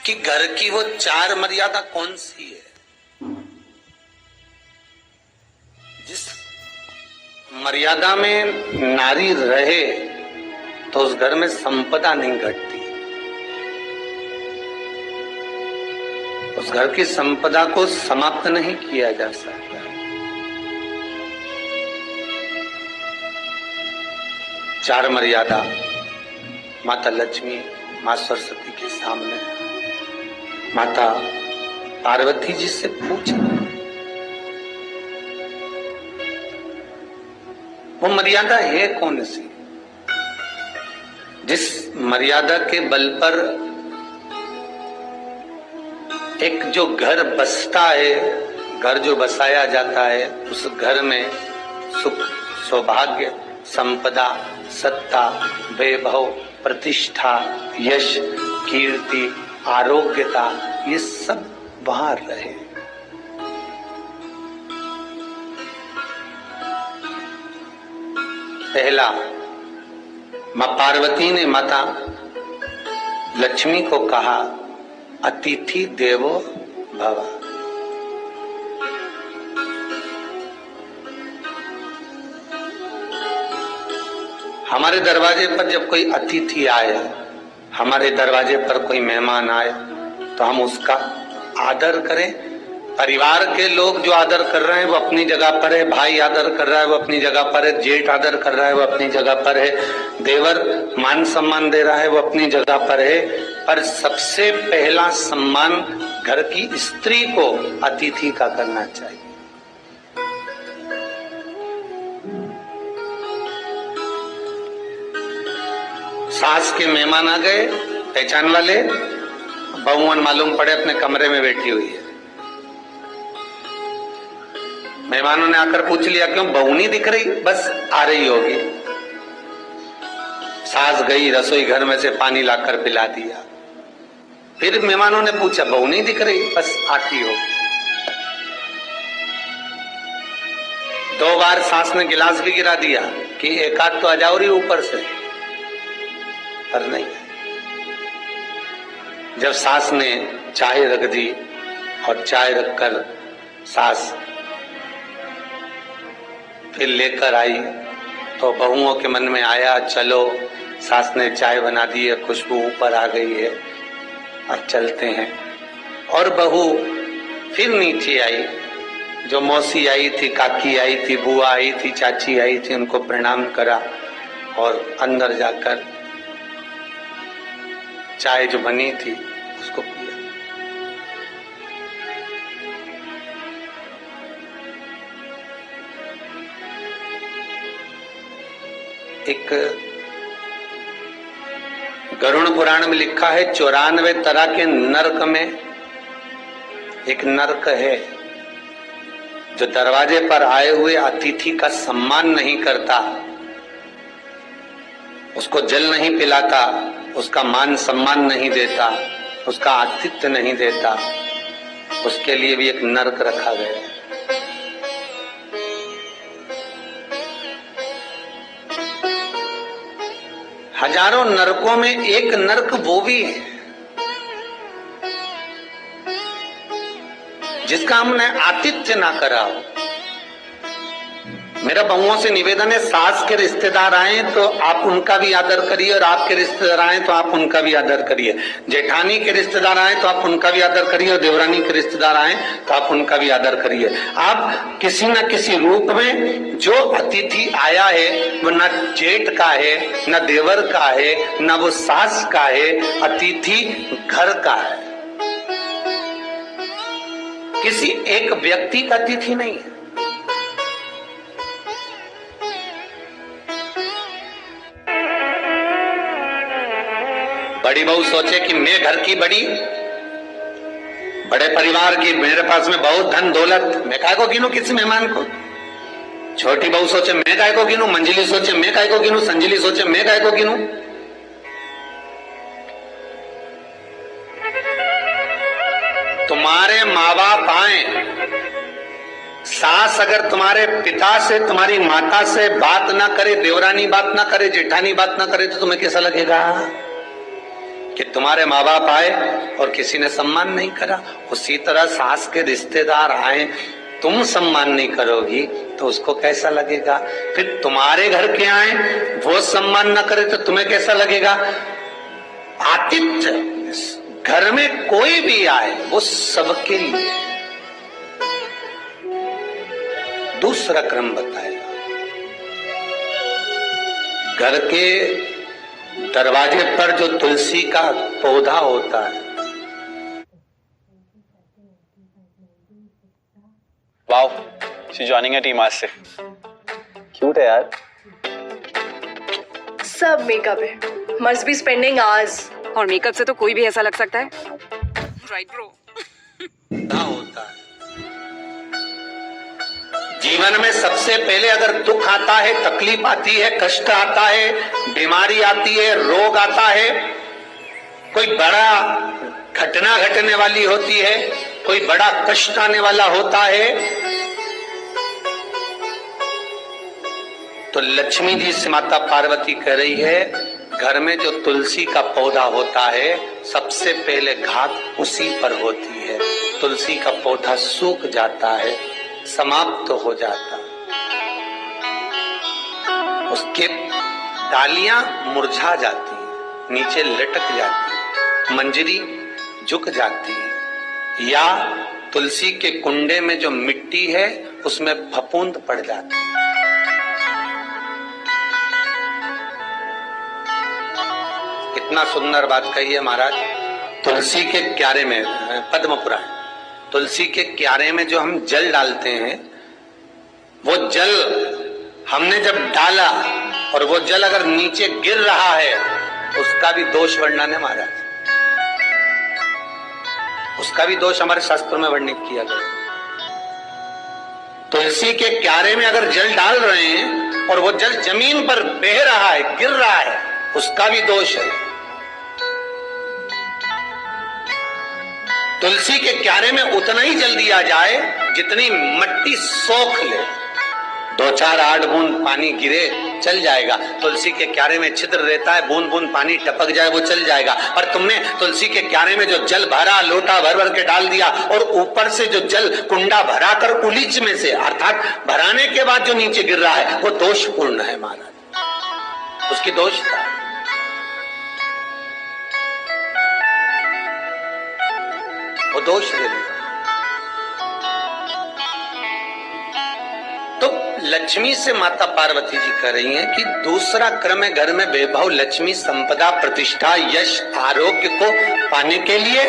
कि घर की वो 4 मर्यादा कौन सी है जिस मर्यादा में नारी रहे तो उस घर में संपदा नहीं घटती, उस घर की संपदा को समाप्त नहीं किया जा सकता। चार मर्यादा माता लक्ष्मी, मां सरस्वती के सामने माता पार्वती जी से पूछना, वो मर्यादा है कौन सी जिस मर्यादा के बल पर एक जो घर बसता है, घर जो बसाया जाता है, उस घर में सुख, सौभाग्य, संपदा, सत्ता, वैभव, प्रतिष्ठा, यश, कीर्ति, आरोग्यता, ये सब वहां रहे। पहला, मां पार्वती ने माता लक्ष्मी को कहा, अतिथि देवो भव। हमारे दरवाजे पर जब कोई अतिथि आए, हमारे दरवाजे पर कोई मेहमान आए तो हम उसका आदर करें। परिवार के लोग जो आदर कर रहे हैं वो अपनी जगह पर है, भाई आदर कर रहा है वो अपनी जगह पर है, जेठ आदर कर रहा है वो अपनी जगह पर है, देवर मान सम्मान दे रहा है वो अपनी जगह पर है, पर सबसे पहला सम्मान घर की स्त्री को अतिथि का करना चाहिए। सास के मेहमान आ गए, पहचान वाले, बहुवन मालूम पड़े अपने कमरे में बैठी हुई है। मेहमानों ने आकर पूछ लिया, क्यों बहू नहीं दिख रही? बस आ रही होगी। सास गई, रसोई घर में से पानी लाकर पिला दिया। फिर मेहमानों ने पूछा, बहू नहीं दिख रही? बस आती होगी। 2 बार सास ने गिलास भी गिरा दिया कि एक आध तो आ जाओ रही ऊपर से, पर नहीं। जब सास ने चाय रख दी और चाय रखकर सास फिर लेकर आई तो बहुओं के मन में आया, चलो सास ने चाय बना दी है, खुशबू ऊपर आ गई है, अब चलते हैं। और बहू फिर नीचे आई, जो मौसी आई थी, काकी आई थी, बुआ आई थी, चाची आई थी, उनको प्रणाम करा और अंदर जाकर चाय जो बनी थी उसको पिया। एक गरुड़ पुराण में लिखा है, 94 तरह के नरक में एक नरक है जो दरवाजे पर आए हुए अतिथि का सम्मान नहीं करता, उसको जल नहीं पिलाता, उसका मान सम्मान नहीं देता, उसका आतिथ्य नहीं देता, उसके लिए भी एक नरक रखा गया है। हजारों नरकों में एक नरक वो भी है जिसका हमने आतिथ्य ना करा हो। मेरा बहुओं से निवेदन है, सास के रिश्तेदार आए तो आप उनका भी आदर करिए, और आपके रिश्तेदार आए तो आप उनका भी आदर करिए। जेठानी के रिश्तेदार आए तो आप उनका भी आदर करिए, और देवरानी के रिश्तेदार आए तो आप उनका भी आदर करिए। आप किसी न किसी रूप में जो अतिथि आया है वो न जेठ का है, न देवर का है, न वो सास का है, अतिथि घर का है, किसी एक व्यक्ति का अतिथि नहीं है। बड़ी बहू सोचे कि मैं घर की बड़ी, बड़े परिवार की, मेरे पास में बहुत धन दौलत, मैं काय को गिनूं किसी मेहमान को। छोटी बहू सोचे मैं काय को गिनूं, मंजिली सोचे मैं काय को गिनूं, संजिली सोचे मैं काय को गिनूं। तुम्हारे माँ बाप आए, सास अगर तुम्हारे पिता से, तुम्हारी माता से बात ना करे, देवरानी बात ना करे, जेठानी बात ना करे, तो तुम्हें कैसा लगेगा? कि तुम्हारे माँ बाप आए और किसी ने सम्मान नहीं करा, उसी तरह सास के रिश्तेदार आए, तुम सम्मान नहीं करोगी तो उसको कैसा लगेगा। फिर तुम्हारे घर के आए, वो सम्मान न करे तो तुम्हें कैसा लगेगा। आतिथ्य घर में कोई भी आए वो सबके लिए। दूसरा क्रम बताएगा, घर के दरवाजे पर जो तुलसी का पौधा होता है, wow, she joining a team आज से। क्यूट है यार। सब मेकअप है, मस्ट बी स्पेंडिंग आवर्स। और मेकअप से तो कोई भी ऐसा लग सकता है, राइट ब्रो? होता है जीवन में सबसे पहले अगर दुख आता है, तकलीफ आती है, कष्ट आता है, बीमारी आती है, रोग आता है, कोई बड़ा घटना घटने वाली होती है, कोई बड़ा कष्ट आने वाला होता है, तो लक्ष्मी जी से माता पार्वती कह रही है घर में जो तुलसी का पौधा होता है सबसे पहले घात उसी पर होती है। तुलसी का पौधा सूख जाता है, समाप्त हो जाता है, उसके डालियां मुरझा जाती हैं, नीचे लटक जाती है, मंजरी झुक जाती है, या तुलसी के कुंडे में जो मिट्टी है उसमें फफूंद पड़ जाती है। कितना सुंदर बात कही है महाराज। तुलसी के क्यारे में, पद्म पुराण, तुलसी के क्यारे में जो हम जल डालते हैं, वो जल हमने जब डाला और वो जल अगर नीचे गिर रहा है, उसका भी दोष वर्णन है महाराज, उसका भी दोष हमारे शास्त्र में वर्णित किया गया। तुलसी के क्यारे में अगर जल डाल रहे हैं और वो जल जमीन पर बह रहा है, गिर रहा है, उसका भी दोष है। तुलसी के क्यारे में उतना ही जल दिया जाए जितनी मट्टी सोख ले, 2-4 8 बूंद पानी गिरे चल जाएगा। तुलसी के क्यारे में छिद्र रहता है, बूंद बूंद पानी टपक जाए वो चल जाएगा। पर तुमने तुलसी के क्यारे में जो जल भरा, लोटा भर भर के डाल दिया, और ऊपर से जो जल कुंडा भरा कर उलीच में से, अर्थात भराने के बाद जो नीचे गिर रहा है, वो दोषपूर्ण है महाराज, उसकी दोषता। वो दोष दे देगा। तो लक्ष्मी से माता पार्वती जी कह रही हैं कि दूसरा क्रम है घर में वैभव, लक्ष्मी, संपदा, प्रतिष्ठा, यश, आरोग्य को पाने के लिए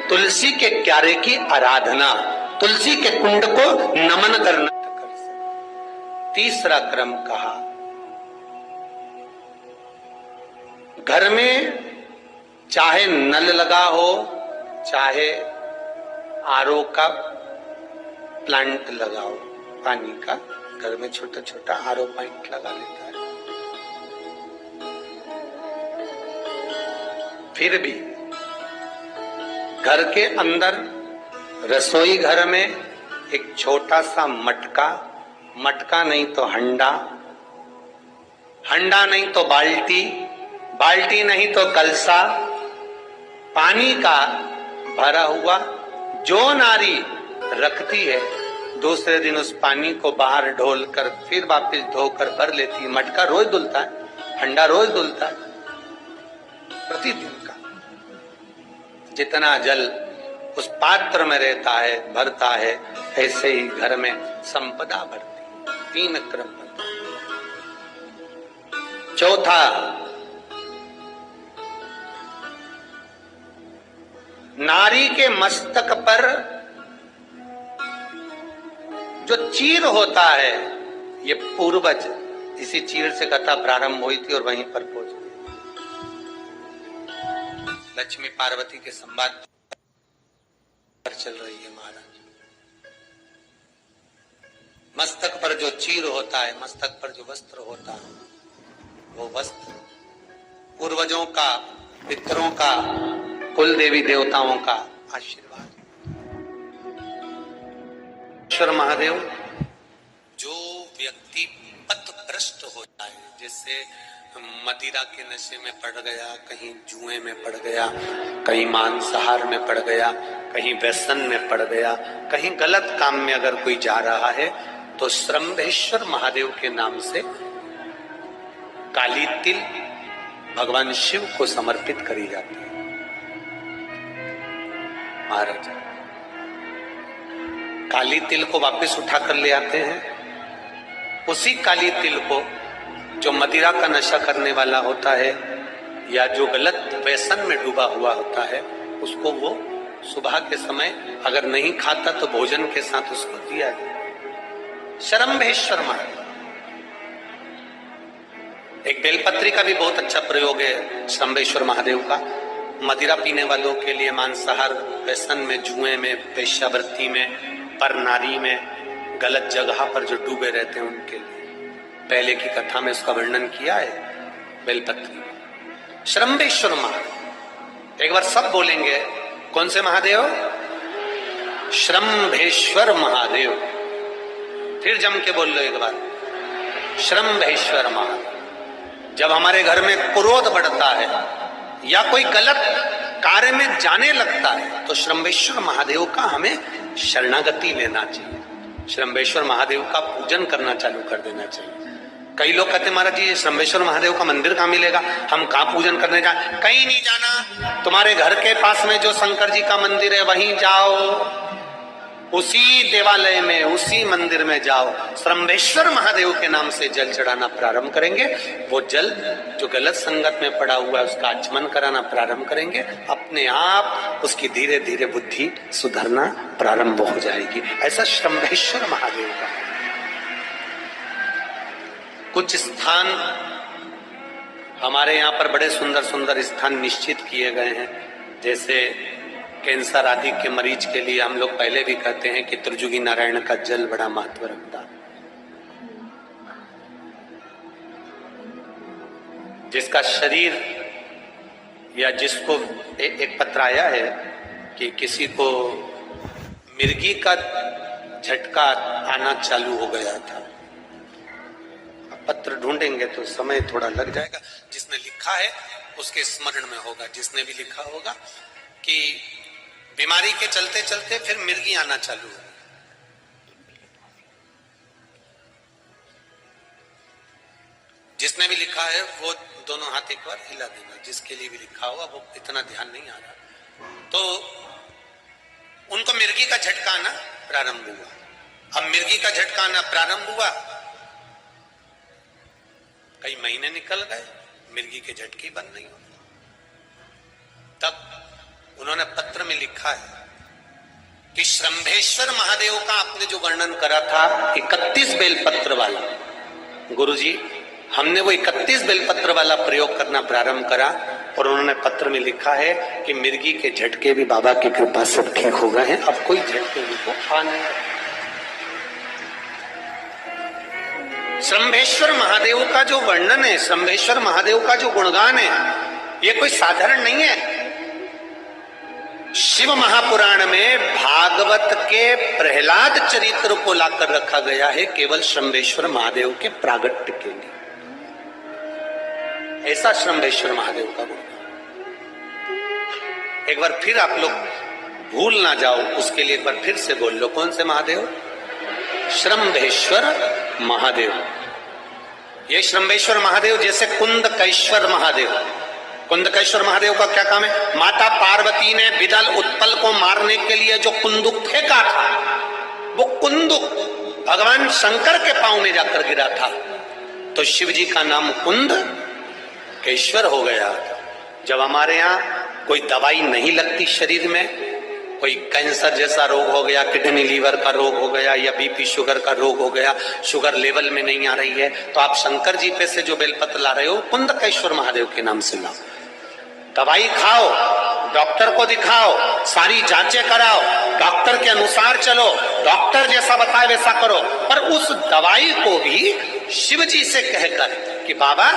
तुलसी के क्यारे की आराधना, तुलसी के कुंड को नमन करना। तीसरा क्रम कहा, घर में चाहे नल लगा हो, चाहे आरओ का प्लांट लगाओ, पानी का, घर में छोटा छोटा आरओ प्लांट लगा लेता है, फिर भी घर के अंदर रसोई घर में एक छोटा सा मटका, मटका नहीं तो हंडा, हंडा नहीं तो बाल्टी, बाल्टी नहीं तो कलसा, पानी का भरा हुआ जो नारी रखती है, दूसरे दिन उस पानी को बाहर ढोल कर फिर वापस धोकर भर लेती है। मटका रोज धुलता है, हंडा रोज धुलता है, प्रतिदिन का। जितना जल उस पात्र में रहता है, भरता है, ऐसे ही घर में संपदा भरती। 3 क्रम बनता है। चौथा, नारी के मस्तक पर जो चीर होता है, ये पूर्वज, इसी चीर से कथा प्रारंभ हुई थी और वहीं पर पहुंच गई। लक्ष्मी पार्वती के संवाद पर चल रही है महाराज। मस्तक पर जो चीर होता है, मस्तक पर जो वस्त्र होता है, वो वस्त्र पूर्वजों का, पितरों का, कुल देवी देवताओं का आशीर्वाद। ईश्वर महादेव, जो व्यक्ति पथभ्रष्ट हो जाए, जैसे मदिरा के नशे में पड़ गया, कहीं जुए में पड़ गया, कहीं मांसाहार में पड़ गया, कहीं व्यसन में पड़ गया, कहीं गलत काम में अगर कोई जा रहा है तो श्रम्भेश्वर महादेव के नाम से काली तिल भगवान शिव को समर्पित करी जाती है। महाराज काली तिल को वापस उठा कर ले आते हैं। उसी काली तिल को जो मदिरा का नशा करने वाला होता है या जो गलत व्यसन में डूबा हुआ होता है, उसको वो सुबह के समय अगर नहीं खाता तो भोजन के साथ उसको दिया जाए। श्रम्भेश्वर महादेव। एक बेलपत्री का भी बहुत अच्छा प्रयोग है श्रम्भेश्वर महादेव का। मदिरा पीने वालों के लिए, मांसाहार व्यसन में, जुए में, वेश्यावृत्ति में, पर नारी में, गलत जगह पर जो डूबे रहते हैं उनके लिए पहले की कथा में उसका वर्णन किया है बेलपत्री। श्रम्भेश्वर महादेव। एक बार सब बोलेंगे, कौन से महादेव? श्रम्भेश्वर महादेव। फिर जम के बोल लो एक बार, श्रम्भेश्वर महादेव। जब हमारे घर में क्रोध बढ़ता है या कोई गलत कार्य में जाने लगता है तो श्रम्भेश्वर महादेव का हमें शरणागति लेना चाहिए। श्रम्भेश्वर महादेव का पूजन करना चालू कर देना चाहिए। कई लोग कहते महाराज जी श्रम्भेश्वर महादेव का मंदिर कहाँ मिलेगा, हम कहाँ पूजन करने जाए? कहीं नहीं जाना, तुम्हारे घर के पास में जो शंकर जी का मंदिर है वहीं जाओ, उसी देवालय में, उसी मंदिर में जाओ। श्रम्भेश्वर महादेव के नाम से जल चढ़ाना प्रारंभ करेंगे। वो जल जो गलत संगत में पड़ा हुआ है उसका आचमन कराना प्रारंभ करेंगे। अपने आप उसकी धीरे धीरे बुद्धि सुधरना प्रारंभ हो जाएगी। ऐसा श्रम्भेश्वर महादेव का। कुछ स्थान हमारे यहाँ पर बड़े सुंदर सुंदर स्थान निश्चित किए गए हैं। जैसे कैंसर आदि के मरीज के लिए हम लोग पहले भी कहते हैं कि त्रिजुगी नारायण का जल बड़ा महत्व रखता है। जिसका शरीर या जिसको एक पत्र आया है कि किसी को मिर्गी का झटका आना चालू हो गया था। पत्र ढूंढेंगे तो समय थोड़ा लग जाएगा। जिसने लिखा है उसके स्मरण में होगा। जिसने भी लिखा होगा कि बीमारी के चलते चलते फिर मिर्गी आना चालू हो। जिसने भी लिखा है वो दोनों हाथ एक बार हिला देना। जिसके लिए भी लिखा हुआ वो इतना ध्यान नहीं आ रहा। तो उनको मिर्गी का झटका आना प्रारंभ हुआ। अब मिर्गी का झटका आना प्रारंभ हुआ, कई महीने निकल गए, मिर्गी के झटके बंद नहीं हुए। तब उन्होंने पत्र में लिखा है कि श्रम्भेश्वर महादेव का आपने जो वर्णन करा था 31 बेलपत्र वाला, गुरुजी हमने वो 31 बेलपत्र वाला प्रयोग करना प्रारंभ करा और उन्होंने पत्र में लिखा है कि मिर्गी के झटके भी बाबा की कृपा से ठीक हो गए हैं। अब कोई झटके उनको आ नहीं। श्रम्भेश्वर महादेव का जो वर्णन है, श्रम्भेश्वर महादेव का जो गुणगान है, ये कोई साधारण नहीं है। शिव महापुराण में भागवत के प्रहलाद चरित्र को लाकर रखा गया है केवल श्रम्भेश्वर महादेव के प्रागट्य के लिए। ऐसा श्रम्भेश्वर महादेव का गुणगान। एक बार फिर आप लोग भूल ना जाओ, उसके लिए एक बार फिर से बोल लो, कौन से महादेव? श्रम्भेश्वर महादेव। ये श्रम्भेश्वर महादेव जैसे कुंदकेश्वर महादेव। कुंदकेश्वर महादेव का क्या काम है? माता पार्वती ने विदल उत्पल को मारने के लिए जो कुंदुक फेंका था, वो कुंदुक भगवान शंकर के पांव में जाकर गिरा था, तो शिव जी का नाम कुंदकेश्वर हो गया। जब हमारे यहाँ कोई दवाई नहीं लगती शरीर में, कोई कैंसर जैसा रोग हो गया, किडनी लीवर का रोग हो गया या बीपी शुगर का रोग हो गया, शुगर लेवल में नहीं आ रही है, तो आप शंकर जी पे से जो बेलपत्र ला रहे हो कुंदकेश्वर महादेव के नाम से लाओ। दवाई खाओ, डॉक्टर को दिखाओ, सारी जांचें कराओ, डॉक्टर के अनुसार चलो, डॉक्टर जैसा बताए वैसा करो, पर उस दवाई को भी शिव जी से कहकर कि बाबा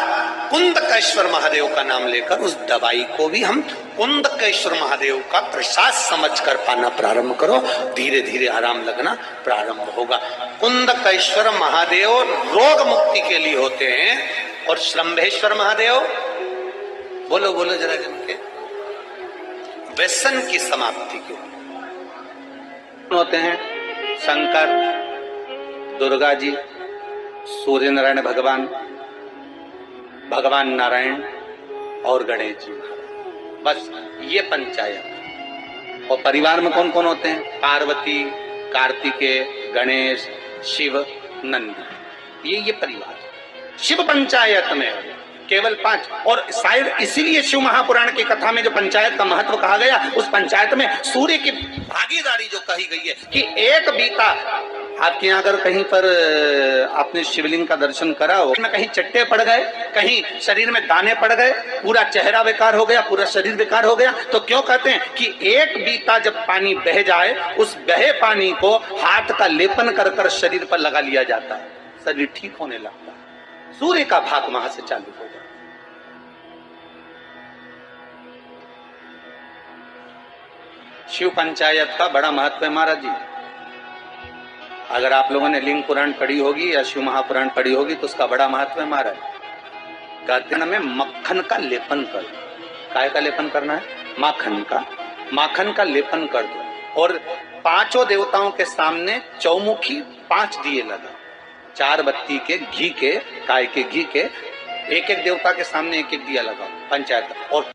कुंदकेश्वर महादेव का नाम लेकर उस दवाई को भी हम कुंदकेश्वर महादेव का प्रसाद समझकर पाना प्रारंभ करो। धीरे धीरे आराम लगना प्रारंभ होगा। कुंदकेश्वर महादेव रोग मुक्ति के लिए होते हैं, और श्रम्भेश्वर महादेव, बोलो बोलो जरा जम के, व्यसन की समाप्ति के होते हैं शंकर, दुर्गा जी, सूर्य नारायण भगवान, भगवान नारायण और गणेश जी। बस ये पंचायत। और परिवार में कौन कौन होते हैं? पार्वती, कार्तिकेय, गणेश, शिव, नंदी। ये परिवार शिव पंचायत में केवल 5। और शायद इसीलिए शिव महापुराण की कथा में जो पंचायत का महत्व कहा गया, उस पंचायत में सूर्य की भागीदारी जो कही गई है कि एक बीता, आपके यहाँ अगर कहीं पर आपने शिवलिंग का दर्शन करा हो, कहीं चट्टे पड़ गए, कहीं शरीर में दाने पड़ गए, पूरा चेहरा बेकार हो गया, पूरा शरीर बेकार हो गया, तो क्यों कहते हैं कि एक बीता जब पानी बह जाए, उस बहे पानी को हाथ का लेपन कर कर शरीर पर लगा लिया जाता है, शरीर ठीक होने लगता है। सूर्य का भाग वहां से चालू हो जाता। शिव पंचायत का बड़ा महत्व है महाराज जी। अगर आप लोगों ने लिंग पुराण पढ़ी होगी या शिव महापुराण पढ़ी होगी तो उसका बड़ा महत्व है महाराज। कहते हैं में मक्खन का लेपन कर, काय का लेपन करना है? माखन का लेपन कर दो और 5 देवताओं के सामने चौमुखी 5 दिए लगा, 4 बत्ती के घी के, गाय के घी के, एक एक देवता के सामने एक एक दिया लगाओ पंचायत। और